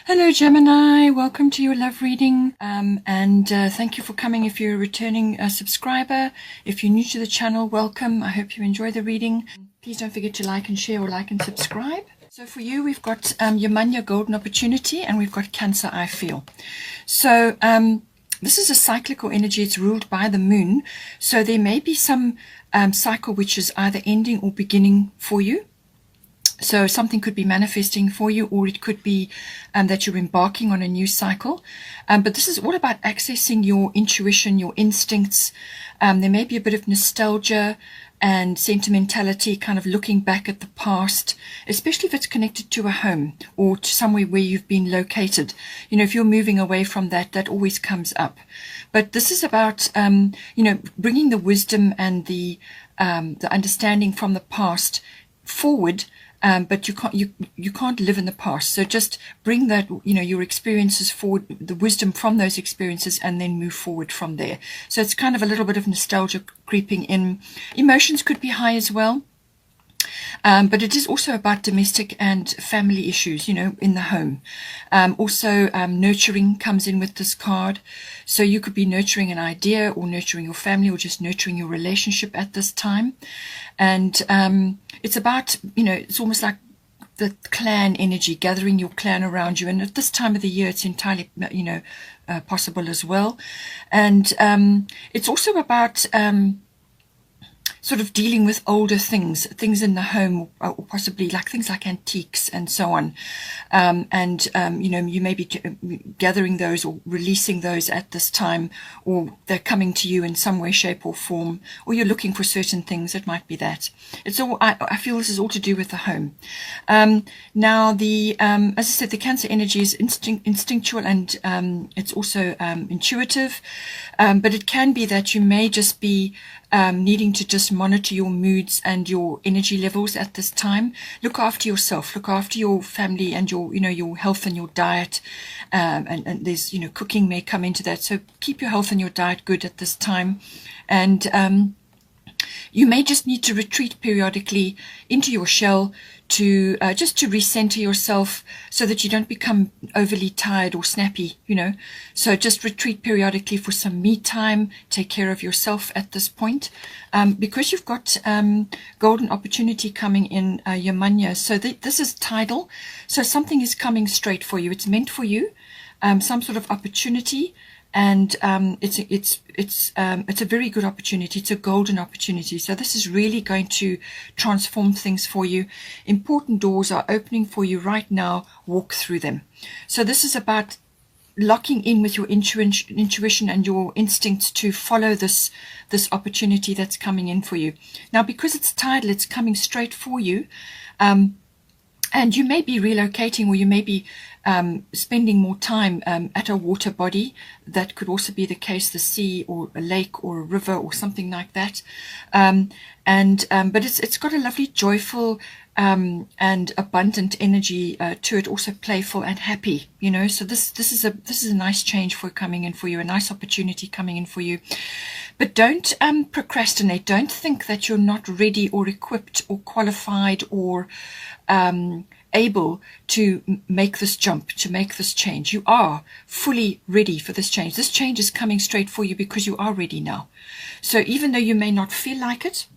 Hello Gemini, welcome to your love reading, and thank you for coming. If you're a returning subscriber, if you're new to the channel, welcome. I hope you enjoy the reading. Please don't forget to like and share, or like and subscribe. So for you, we've got your money, golden opportunity, and we've got Cancer, I feel. So this is a cyclical energy. It's ruled by the moon, so there may be some cycle which is either ending or beginning for you. So something could be manifesting for you, or it could be that you're embarking on a new cycle. But this is all about accessing your intuition, your instincts. There may be a bit of nostalgia and sentimentality, kind of looking back at the past, especially if it's connected to a home or to somewhere where you've been located. You know, if you're moving away from that, that always comes up. But this is about, bringing the wisdom and the understanding from the past forward. But you can't live in the past. So just bring that, your experiences forward, the wisdom from those experiences, and then move forward from there. So it's kind of a little bit of nostalgia creeping in. Emotions could be high as well. But it is also about domestic and family issues, in the home. Also, nurturing comes in with this card. So you could be nurturing an idea, or nurturing your family, or just nurturing your relationship at this time. And it's about, it's almost like the clan energy, gathering your clan around you. And at this time of the year, it's entirely, possible as well. And it's also about sort of dealing with older things in the home, or possibly like things like antiques and so on. You may be gathering those or releasing those at this time, or they're coming to you in some way, shape or form, or you're looking for certain things. It might be that. It's all, I feel this is all to do with the home. Now, as I said, the Cancer energy is instinctual, and it's also intuitive. But it can be that you may just be needing to just monitor your moods and your energy levels at this time. Look after yourself, look after your family, and your health and your diet. And there's, cooking may come into that. So keep your health and your diet good at this time. And you may just need to retreat periodically into your shell to just to recenter yourself, so that you don't become overly tired or snappy, So just retreat periodically for some me time. Take care of yourself at this point, because you've got golden opportunity coming in your manya. So this is tidal. So something is coming straight for you. It's meant for you, some sort of opportunity. And it's a very good opportunity. It's a golden opportunity. So this is really going to transform things for you. Important doors are opening for you right now. Walk through them. So this is about locking in with your intuition and your instincts to follow this opportunity that's coming in for you. Now, because it's tidal, it's coming straight for you. And you may be relocating, or you may be spending more time at a water body. That could also be the case, the sea or a lake or a river or something like that. But it's got a lovely, joyful and abundant energy to it, also playful and happy. So this is a nice change coming in for you, a nice opportunity coming in for you. But don't procrastinate. Don't think that you're not ready or equipped or qualified or able to make this jump, to make this change. You are fully ready for this change. This change is coming straight for you because you are ready now. So even though you may not feel like it,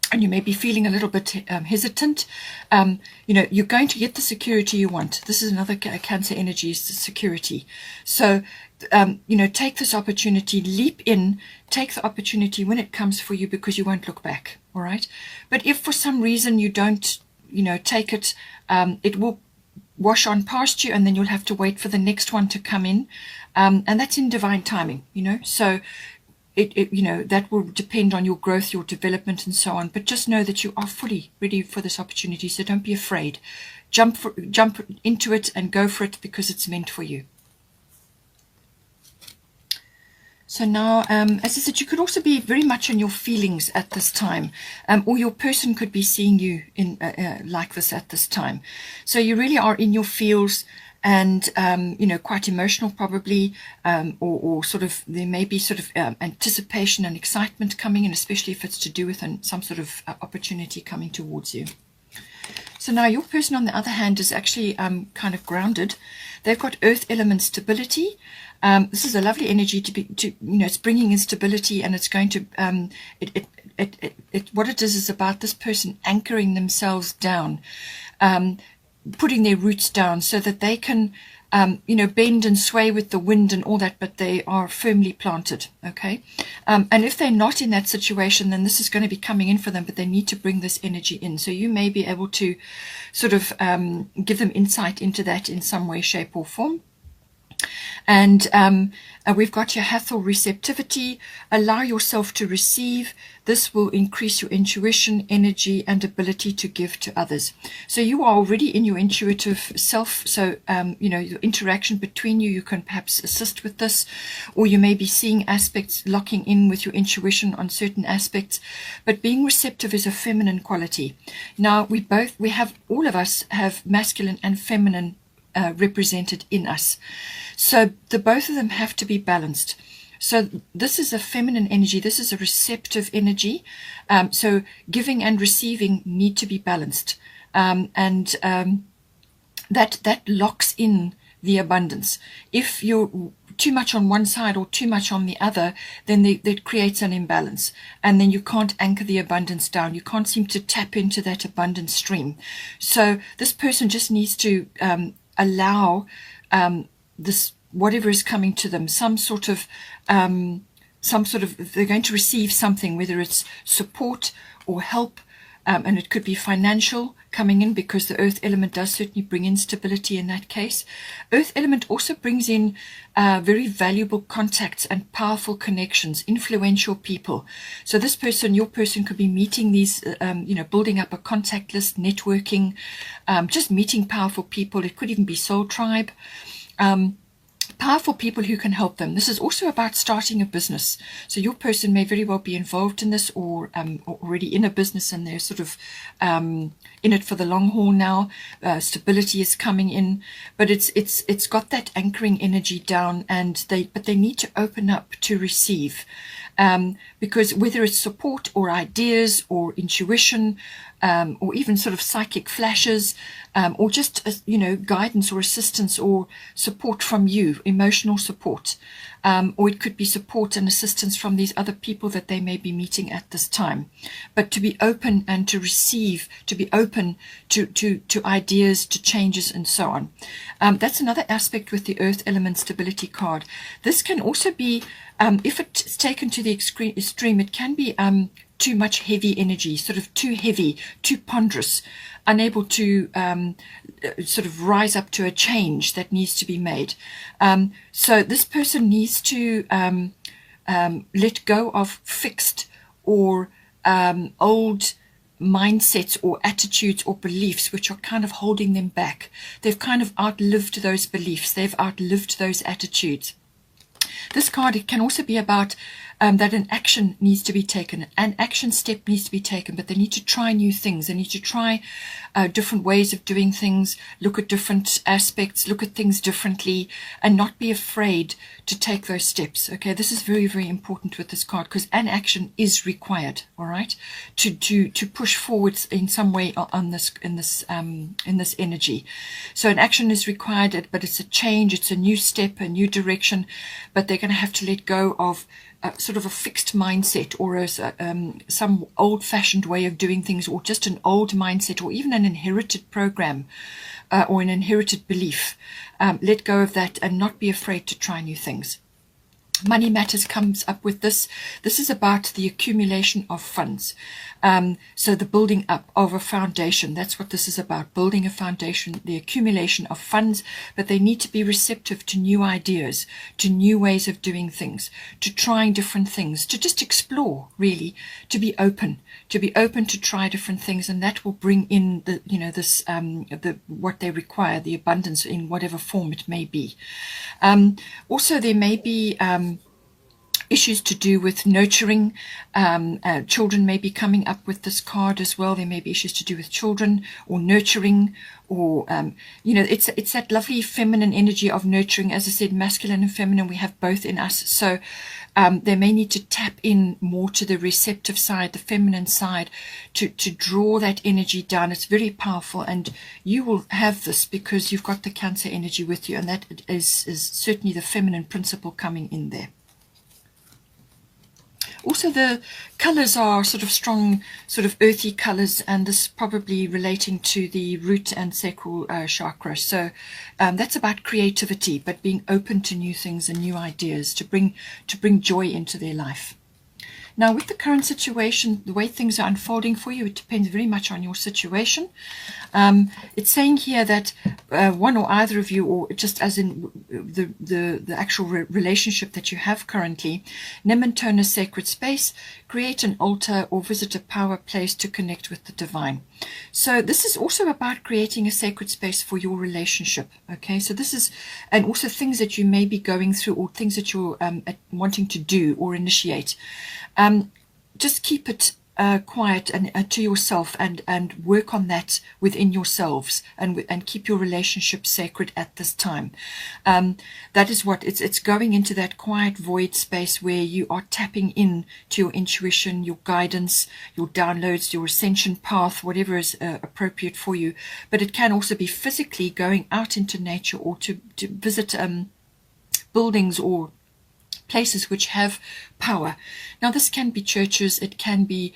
and you may be feeling a little bit hesitant, you're going to get the security you want. This is another Cancer energy, is the security. So, take this opportunity, leap in, take the opportunity when it comes for you, because you won't look back, all right? But if for some reason you don't, take it, it will wash on past you, and then you'll have to wait for the next one to come in. And that's in divine timing, So that will depend on your growth, your development, and so on. But just know that you are fully ready for this opportunity. So don't be afraid. Jump into it and go for it, because it's meant for you. So now, as I said, you could also be very much in your feelings at this time, or your person could be seeing you in like this at this time. So you really are in your feels, and quite emotional probably, or sort of, there may be sort of anticipation and excitement coming in, especially if it's to do with some sort of opportunity coming towards you. So now your person, on the other hand, is actually kind of grounded. They've got earth element stability. This is a lovely energy it's bringing in stability, and it's going to, what it is about this person anchoring themselves down, putting their roots down so that they can, bend and sway with the wind and all that, but they are firmly planted, okay? And if they're not in that situation, then this is going to be coming in for them, but they need to bring this energy in. So you may be able to sort of give them insight into that in some way, shape, or form. And we've got your Hathor receptivity. Allow yourself to receive. This will increase your intuition, energy, and ability to give to others. So you are already in your intuitive self. So, your interaction between you can perhaps assist with this, or you may be seeing aspects, locking in with your intuition on certain aspects. But being receptive is a feminine quality. Now, all of us have masculine and feminine represented in us. So the both of them have to be balanced. So this is a feminine energy. This is a receptive energy. So giving and receiving need to be balanced. That locks in the abundance. If you're too much on one side or too much on the other, then that creates an imbalance. And then you can't anchor the abundance down. You can't seem to tap into that abundance stream. So this person just needs to allow this, whatever is coming to them, some sort of they're going to receive something, whether it's support or help, and it could be financial coming in, because the earth element does certainly bring in stability in that case. Earth element also brings in very valuable contacts and powerful connections, influential people. So this person, your person, could be meeting these, building up a contact list, networking, just meeting powerful people. It could even be soul tribe. Powerful people who can help them. This is also about starting a business. So your person may very well be involved in this, or already in a business, and they're sort of in it for the long haul now. Stability is coming in, but it's got that anchoring energy down, and they need to open up to receive, because whether it's support or ideas or intuition, or even sort of psychic flashes, or just guidance or assistance or support from you, emotional support, or it could be support and assistance from these other people that they may be meeting at this time. But to be open and to receive, to be open to ideas, to changes, and so on. That's another aspect with the earth element stability card. This can also be, if it's taken to the extreme, it can be too much heavy energy, sort of too heavy, too ponderous, unable to sort of rise up to a change that needs to be made. So this person needs to let go of fixed or old mindsets or attitudes or beliefs which are kind of holding them back. They've kind of outlived those beliefs. They've outlived those attitudes. This card, it can also be about that an action needs to be taken, an action step needs to be taken, but they need to try new things. They need to try different ways of doing things, look at different aspects, look at things differently, and not be afraid to take those steps. Okay, this is very, very important with this card, because an action is required. All right, to push forwards in some way on this in this energy. So an action is required, but it's a change, it's a new step, a new direction. But they're going to have to let go of sort of a fixed mindset, or some old-fashioned way of doing things, or just an old mindset, or even an inherited program, or an inherited belief. Let go of that and not be afraid to try new things. Money Matters comes up with this. This is about the accumulation of funds. So the building up of a foundation. That's what this is about, building a foundation, the accumulation of funds. But they need to be receptive to new ideas, to new ways of doing things, to trying different things, to just explore, really, to be open to try different things. And that will bring in what they require, the abundance in whatever form it may be. Also, there may be issues to do with nurturing. Children may be coming up with this card as well. There may be issues to do with children or nurturing, or it's that lovely feminine energy of nurturing. As I said, masculine and feminine, we have both in us. So they may need to tap in more to the receptive side, the feminine side, to draw that energy down. It's very powerful, and you will have this because you've got the Cancer energy with you, and that is certainly the feminine principle coming in there. Also, the colors are sort of strong, sort of earthy colors, and this probably relating to the root and sacral chakra. So that's about creativity, but being open to new things and new ideas to bring joy into their life. Now, with the current situation, the way things are unfolding for you, it depends very much on your situation. It's saying here that one or either of you, or just as in the actual relationship that you have currently, name and tone a sacred space, create an altar, or visit a power place to connect with the divine. So this is also about creating a sacred space for your relationship. Okay, so this is, and also things that you may be going through, or things that you're wanting to do or initiate. Just keep it quiet and to yourself, and work on that within yourselves, and keep your relationship sacred at this time. That is what it's going into, that quiet void space where you are tapping in to your intuition, your guidance, your downloads, your ascension path, whatever is appropriate for you. But it can also be physically going out into nature, or to visit buildings or places which have power. Now, this can be churches, it can be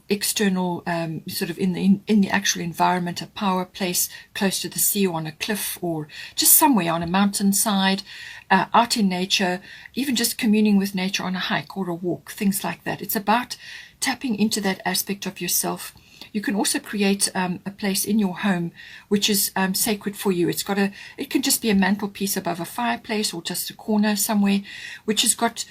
external, sort of in the actual environment, a power place close to the sea, or on a cliff, or just somewhere on a mountainside, out in nature, even just communing with nature on a hike or a walk, things like that. It's about tapping into that aspect of yourself. You can also create a place in your home which is sacred for you. It can just be a mantelpiece above a fireplace, or just a corner somewhere, which has got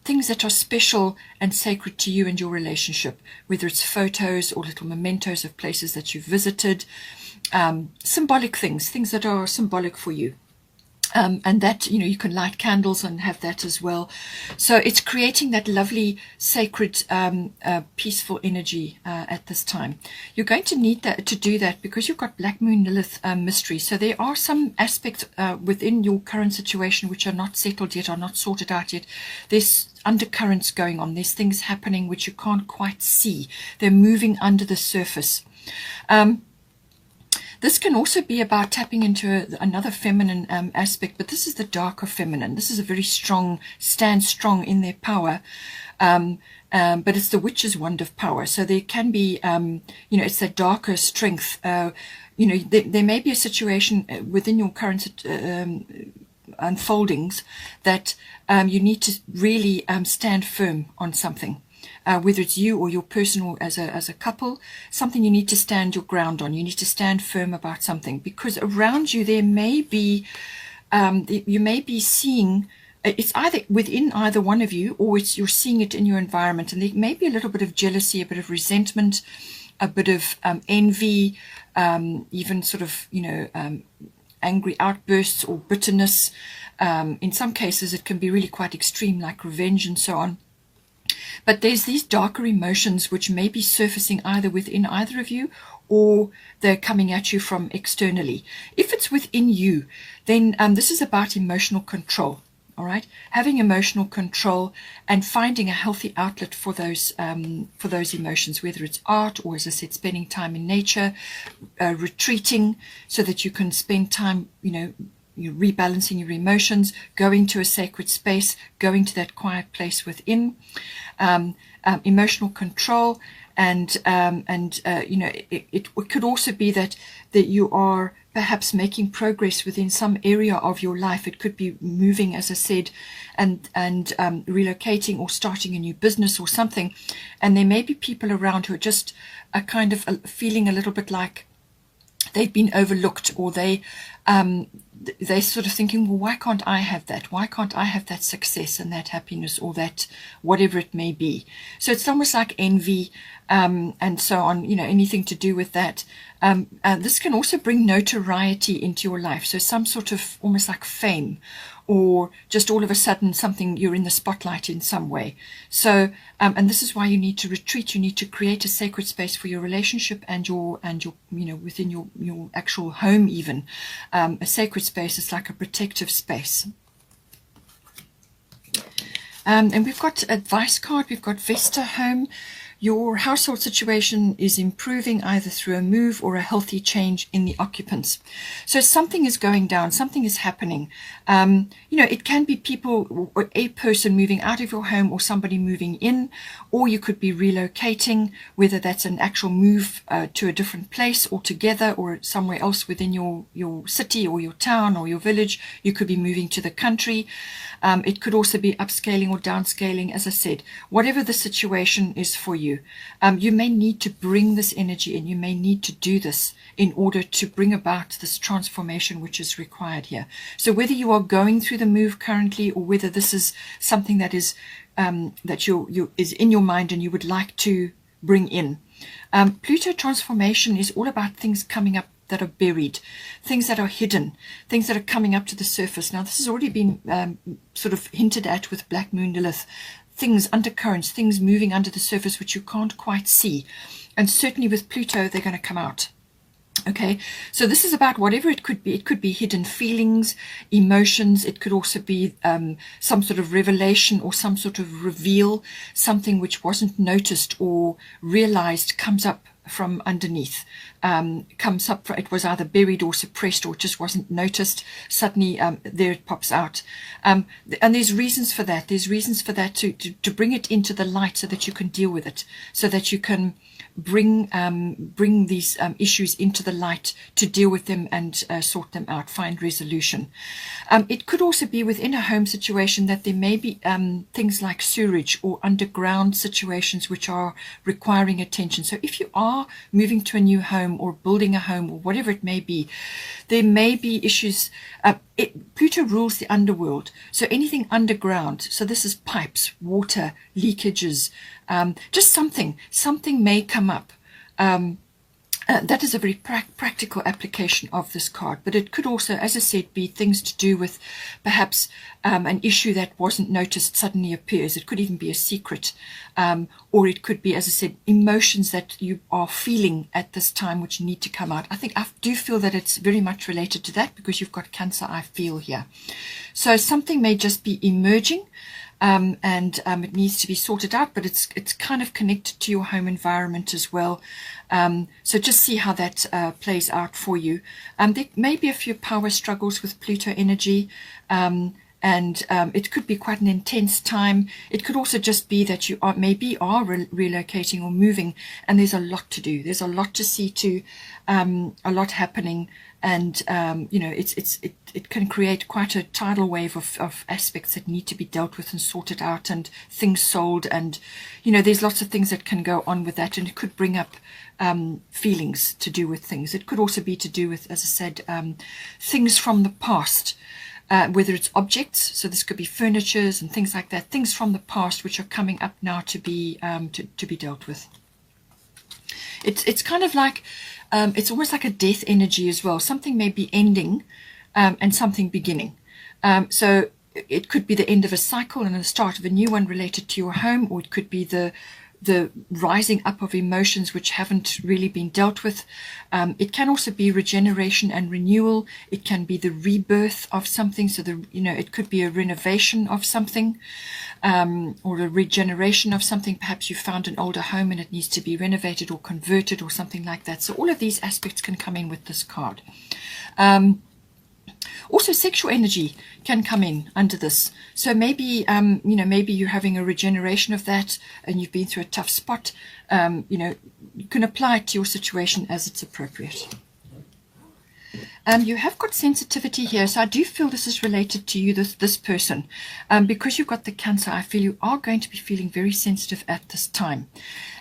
things that are special and sacred to you and your relationship, whether it's photos or little mementos of places that you've visited, symbolic things that are symbolic for you. And that, you can light candles and have that as well. So it's creating that lovely, sacred, peaceful energy at this time. You're going to need that to do that, because you've got Black Moon Lilith mystery. So there are some aspects within your current situation which are not settled yet, are not sorted out yet. There's undercurrents going on. There's things happening which you can't quite see. They're moving under the surface. This can also be about tapping into another feminine aspect, but this is the darker feminine. This is a very strong, stand strong in their power, but it's the witch's wand of power. So there can be, it's that darker strength. There may be a situation within your current unfoldings that you need to really stand firm on something. Whether it's you or your personal as a couple, something you need to stand your ground on. You need to stand firm about something, because around you there may be, you may be seeing, it's either within either one of you, or you're seeing it in your environment, and there may be a little bit of jealousy, a bit of resentment, a bit of envy, even sort of angry outbursts or bitterness. In some cases it can be really quite extreme, like revenge and so on. But there's these darker emotions which may be surfacing either within either of you, or they're coming at you from externally. If it's within you, then this is about emotional control. All right, having emotional control and finding a healthy outlet for those emotions, whether it's art, or, as I said, spending time in nature, retreating so that you can spend time, you're rebalancing your emotions, going to a sacred space, going to that quiet place within, emotional control, and it could also be that you are perhaps making progress within some area of your life. It could be moving, as I said, and relocating, or starting a new business or something. And there may be people around who are just kind of feeling a little bit like they've been overlooked, or they're sort of thinking, well, why can't I have that? Why can't I have that success and that happiness, or that whatever it may be? So it's almost like envy, and so on, anything to do with that. This can also bring notoriety into your life. So some sort of almost like fame, or just all of a sudden something, you're in the spotlight in some way. So, and this is why you need to retreat. You need to create a sacred space for your relationship and your, within your actual home even. A sacred space is like a protective space. And we've got advice card. We've got Vesta home. Your household situation is improving either through a move or a healthy change in the occupants. So something is going down, something is happening. It can be people or a person moving out of your home or somebody moving in, or you could be relocating, whether that's an actual move to a different place altogether or somewhere else within your city or your town or your village. You could be moving to the country. It could also be upscaling or downscaling, as I said, whatever the situation is for you. You may need to bring this energy in. You may need to do this in order to bring about this transformation which is required here. So whether you are going through the move currently, or whether this is something that is is in your mind and you would like to bring in. Pluto transformation is all about things coming up that are buried, things that are hidden, things that are coming up to the surface. Now, this has already been sort of hinted at with Black Moon Lilith. Things, undercurrents, things moving under the surface which you can't quite see. And certainly with Pluto, they're going to come out. Okay, so this is about whatever it could be. It could be hidden feelings, emotions. It could also be some sort of revelation or some sort of reveal, something which wasn't noticed or realized comes up from underneath, it was either buried or suppressed or just wasn't noticed. Suddenly there it pops out, and there's reasons for that. There's reasons for that to bring it into the light so that you can deal with it, so that you can bring these issues into the light to deal with them and sort them out, find resolution. It could also be within a home situation that there may be things like sewerage or underground situations which are requiring attention. So if you are moving to a new home or building a home or whatever it may be, there may be issues. Pluto rules the underworld, so anything underground. So this is pipes, water, leakages, just something may come up. That is a very practical application of this card, but it could also, as I said, be things to do with perhaps an issue that wasn't noticed suddenly appears. It could even be a secret, or it could be, as I said, emotions that you are feeling at this time which need to come out. I do feel that it's very much related to that because you've got Cancer, I feel here. So something may just be emerging. It needs to be sorted out, but it's kind of connected to your home environment as well. So just see how that plays out for you. There may be a few power struggles with Pluto energy, and it could be quite an intense time. It could also just be that you are relocating or moving, and there's a lot to do. There's a lot to see to, a lot happening. And it can create quite a tidal wave of aspects that need to be dealt with and sorted out, and things sold, and there's lots of things that can go on with that, and it could bring up feelings to do with things. It could also be to do with, as I said, things from the past, whether it's objects, so this could be furnitures and things like that, things from the past which are coming up now to be dealt with. It's kind of like it's almost like a death energy as well. Something may be ending and something beginning. So it could be the end of a cycle and the start of a new one related to your home, or it could be the rising up of emotions which haven't really been dealt with. It can also be regeneration and renewal. It can be the rebirth of something. So it could be a renovation of something, or a regeneration of something. Perhaps you found an older home and it needs to be renovated or converted or something like that. So all of these aspects can come in with this card. Also, sexual energy can come in under this. So maybe, maybe you're having a regeneration of that and you've been through a tough spot. You can apply it to your situation as it's appropriate. You have got sensitivity here, so I do feel this is related to you, this person. Because you've got the Cancer, I feel you are going to be feeling very sensitive at this time.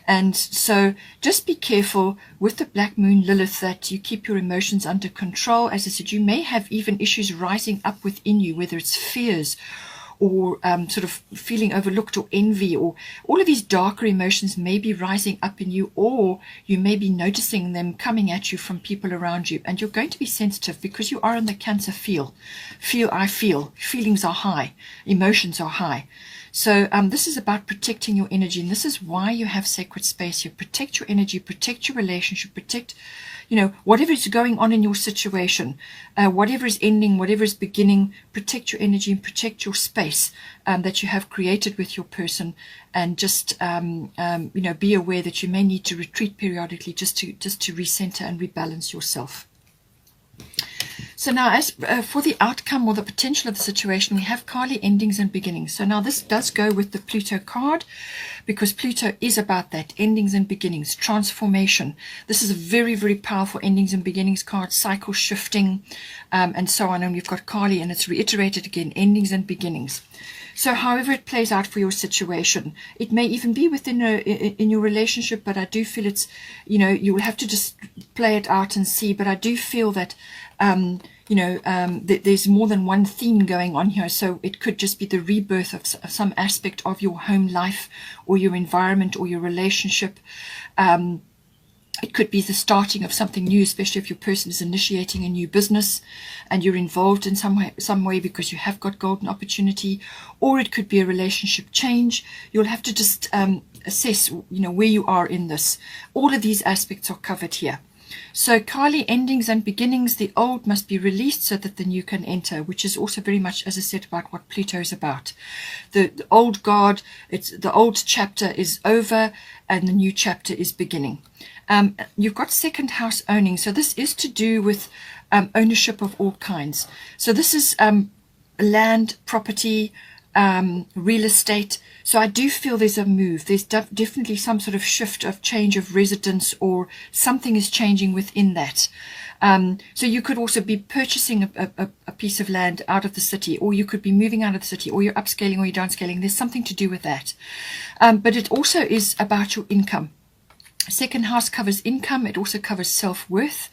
And so just be careful with the Black Moon Lilith that you keep your emotions under control. As I said, you may have even issues rising up within you, whether it's fears or sort of feeling overlooked, or envy, or all of these darker emotions may be rising up in you, or you may be noticing them coming at you from people around you. And you're going to be sensitive because you are in the Cancer I feel. Feelings are high, emotions are high. So this is about protecting your energy, and this is why you have sacred space. You protect your energy, protect your relationship, protect, whatever is going on in your situation, whatever is ending, whatever is beginning. Protect your energy and protect your space that you have created with your person, and just be aware that you may need to retreat periodically just to recenter and rebalance yourself. So now, as for the outcome or the potential of the situation, we have Kali, endings and beginnings. So now this does go with the Pluto card, because Pluto is about that, endings and beginnings, transformation. This is a very, very powerful endings and beginnings card, cycle shifting, and so on. And we've got Kali, and it's reiterated again, endings and beginnings. So however it plays out for your situation, it may even be within in your relationship, but I do feel it's, you will have to just play it out and see. But I do feel that, there's more than one theme going on here. So it could just be the rebirth of some aspect of your home life or your environment or your relationship. It could be the starting of something new, especially if your person is initiating a new business and you're involved in some way because you have got golden opportunity. Or it could be a relationship change. You'll have to just assess, where you are in this. All of these aspects are covered here. So Kali, endings and beginnings, the old must be released so that the new can enter, which is also very much, as I said, about what Pluto is about. The old guard, the old chapter is over and the new chapter is beginning. You've got second house owning. So this is to do with ownership of all kinds. So this is land, property, real estate. So I do feel there's a move. There's definitely some sort of shift of change of residence, or something is changing within that. So you could also be purchasing a piece of land out of the city, or you could be moving out of the city, or you're upscaling or you're downscaling. There's something to do with that. But it also is about your income. Second house covers income. It also covers self-worth.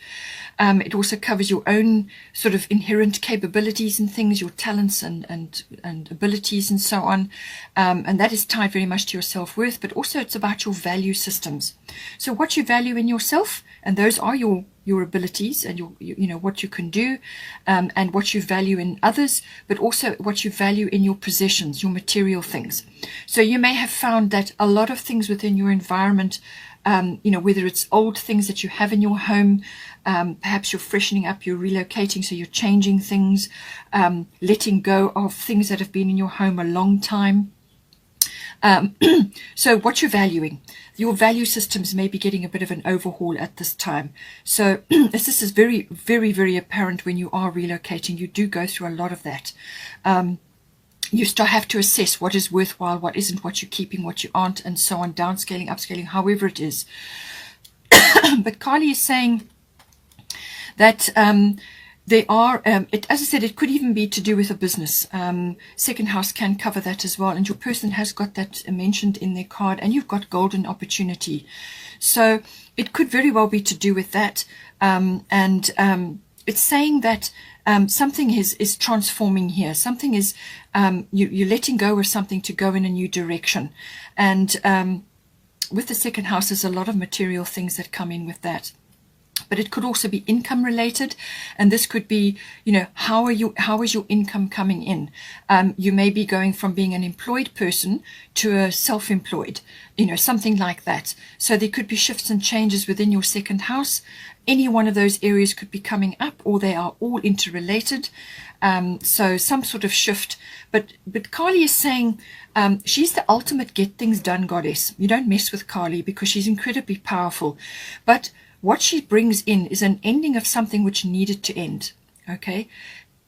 It also covers your own sort of inherent capabilities and things, your talents and abilities and so on. And that is tied very much to your self-worth, but also it's about your value systems. So what you value in yourself, and those are your abilities and your what you can do, and what you value in others, but also what you value in your possessions, your material things. So you may have found that a lot of things within your environment, whether it's old things that you have in your home, perhaps you're freshening up, you're relocating, so you're changing things, letting go of things that have been in your home a long time. So what you're valuing, your value systems may be getting a bit of an overhaul at this time. So as this is very, very, very apparent when you are relocating, you do go through a lot of that. You still have to assess what is worthwhile, what isn't, what you're keeping, what you aren't, and so on, downscaling, upscaling, however it is. But Kali is saying that there are, as I said, it could even be to do with a business. Second house can cover that as well, and your person has got that mentioned in their card, and you've got golden opportunity. So it could very well be to do with that, and it's saying that something is transforming here. Something is, you're letting go of something to go in a new direction. And with the second house, there's a lot of material things that come in with that. But it could also be income related, and this could be, how is your income coming in? You may be going from being an employed person to a self-employed, something like that. So there could be shifts and changes within your second house. Any one of those areas could be coming up, or they are all interrelated. So some sort of shift. But Kali is saying she's the ultimate get things done goddess. You don't mess with Kali because she's incredibly powerful. But what she brings in is an ending of something which needed to end. Okay,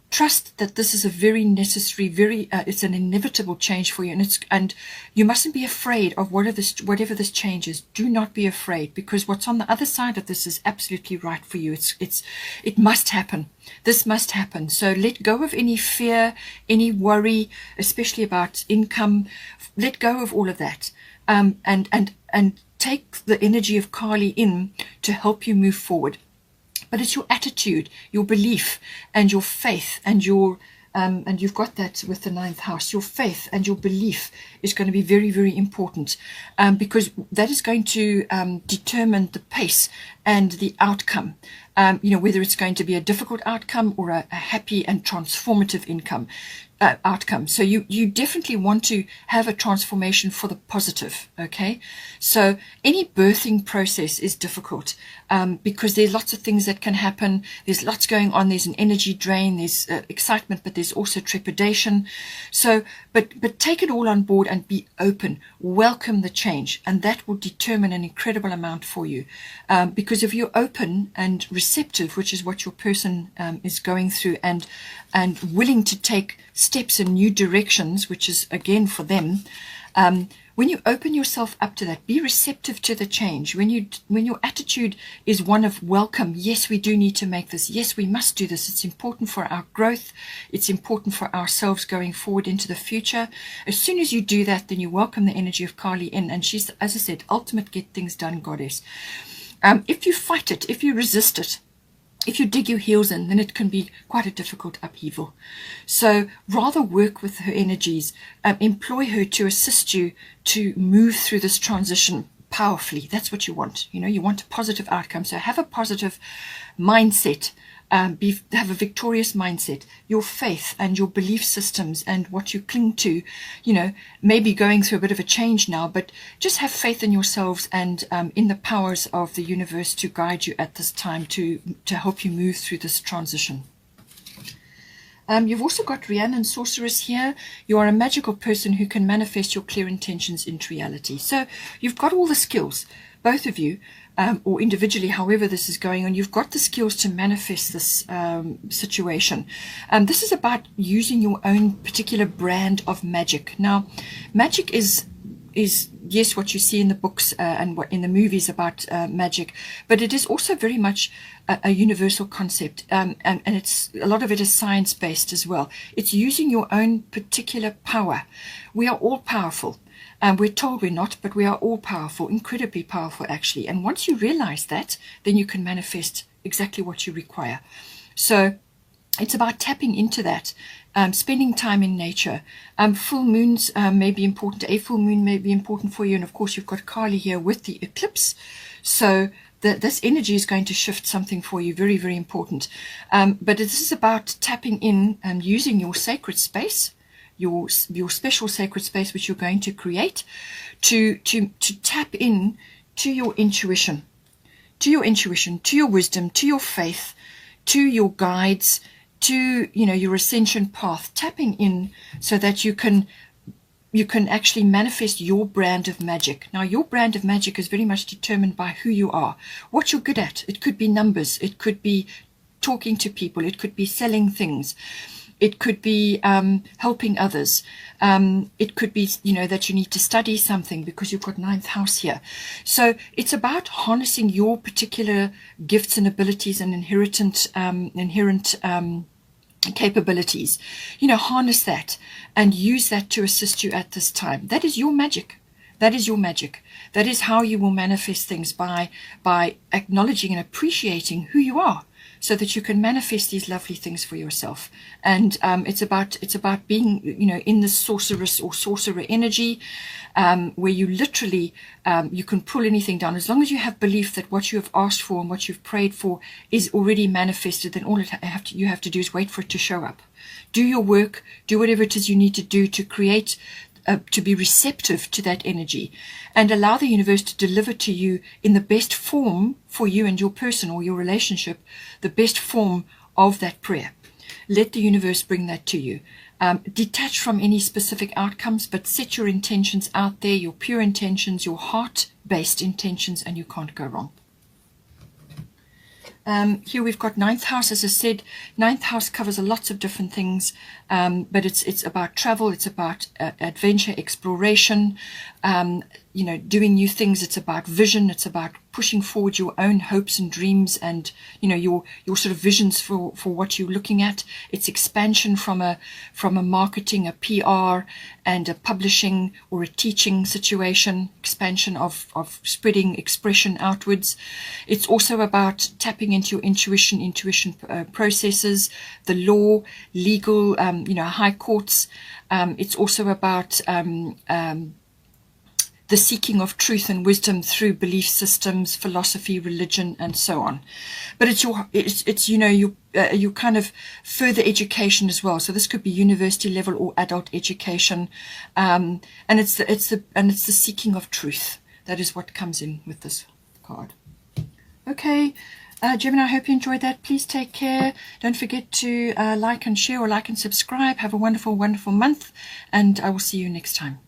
trust that this is a very necessary, it's an inevitable change for you, and you mustn't be afraid of whatever this change is. Do not be afraid, because what's on the other side of this is absolutely right for you. It must happen. This must happen. So let go of any fear, any worry, especially about income. Let go of all of that, and take the energy of Kali in to help you move forward. But it's your attitude, your belief, and your faith, and your and you've got that with the 9th house. Your faith and your belief is going to be very, very important, because that is going to determine the pace and the outcome. Whether it's going to be a difficult outcome or a happy and transformative outcome. So you definitely want to have a transformation for the positive. Okay, so any birthing process is difficult, because there's lots of things that can happen. There's lots going on. There's an energy drain. There's excitement, but there's also trepidation. So, but take it all on board and be open. Welcome the change, and that will determine an incredible amount for you. Because if you're open and receptive, which is what your person is going through, and willing to take steps in new directions, which is again for them, when you open yourself up to that, be receptive to the change. When your attitude is one of welcome, yes, we do need to make this, yes, we must do this, it's important for our growth, it's important for ourselves going forward into the future. As soon as you do that, then you welcome the energy of Kali in, and she's, as I said, ultimate get things done goddess. If you fight it, if you resist it, if you dig your heels in, then it can be quite a difficult upheaval. So rather work with her energies, employ her to assist you to move through this transition powerfully. That's what you want. You want a positive outcome. So have a positive mindset. Have a victorious mindset. Your faith and your belief systems and what you cling to, maybe going through a bit of a change now, but just have faith in yourselves and in the powers of the universe to guide you at this time, to help you move through this transition. You've also got Rhiannon Sorceress here. You are a magical person who can manifest your clear intentions into reality. So you've got all the skills, both of you, or individually, however this is going on. You've got the skills to manifest this situation. This is about using your own particular brand of magic. Now, magic is yes, what you see in the books and what in the movies about magic, but it is also very much a universal concept, and it's a lot of it is science-based as well. It's using your own particular power. We are all powerful. We're told we're not, but we are all powerful, incredibly powerful actually. And once you realize that, then you can manifest exactly what you require. So it's about tapping into that, spending time in nature. Full moons may be important. A full moon may be important for you. And of course, you've got Kali here with the eclipse. So this energy is going to shift something for you, very, very important. But this is about tapping in and using your sacred space, your special sacred space which you're going to create, to tap in to your intuition, to your wisdom, to your faith, to your guides, to your ascension path, tapping in so that you can actually manifest your brand of magic. Now, your brand of magic is very much determined by who you are, what you're good at. It could be numbers, it could be talking to people, it could be selling things, it could be helping others. It could be, that you need to study something because you've got 9th house here. So it's about harnessing your particular gifts and abilities and inherent capabilities. Harness that and use that to assist you at this time. That is your magic. That is your magic. That is how you will manifest things, by acknowledging and appreciating who you are, so that you can manifest these lovely things for yourself. And it's about being, in the sorceress or sorcerer energy, where you literally, you can pull anything down. As long as you have belief that what you have asked for and what you've prayed for is already manifested, then all you have to do is wait for it to show up. Do your work, do whatever it is you need to do to create, to be receptive to that energy, and allow the universe to deliver to you in the best form for you and your person or your relationship, the best form of that prayer. Let the universe bring that to you. Detach from any specific outcomes, but set your intentions out there, your pure intentions, your heart-based intentions, and you can't go wrong. Here we've got 9th house. As I said, 9th house covers lots of different things, but it's about travel, it's about adventure, exploration. doing new things. It's about vision. It's about pushing forward your own hopes and dreams, and your sort of visions for what you're looking at. It's expansion from a marketing, a PR, and a publishing or a teaching situation. Expansion of spreading expression outwards. It's also about tapping into your intuition processes, the law, legal, high courts. It's also about the seeking of truth and wisdom through belief systems, philosophy, religion, and so on. But it's your kind of further education as well. So this could be university level or adult education, and it's the seeking of truth. That is what comes in with this card. Okay, Gemini, I hope you enjoyed that. Please take care. Don't forget to like and share, or like and subscribe. Have a wonderful, wonderful month, and I will see you next time.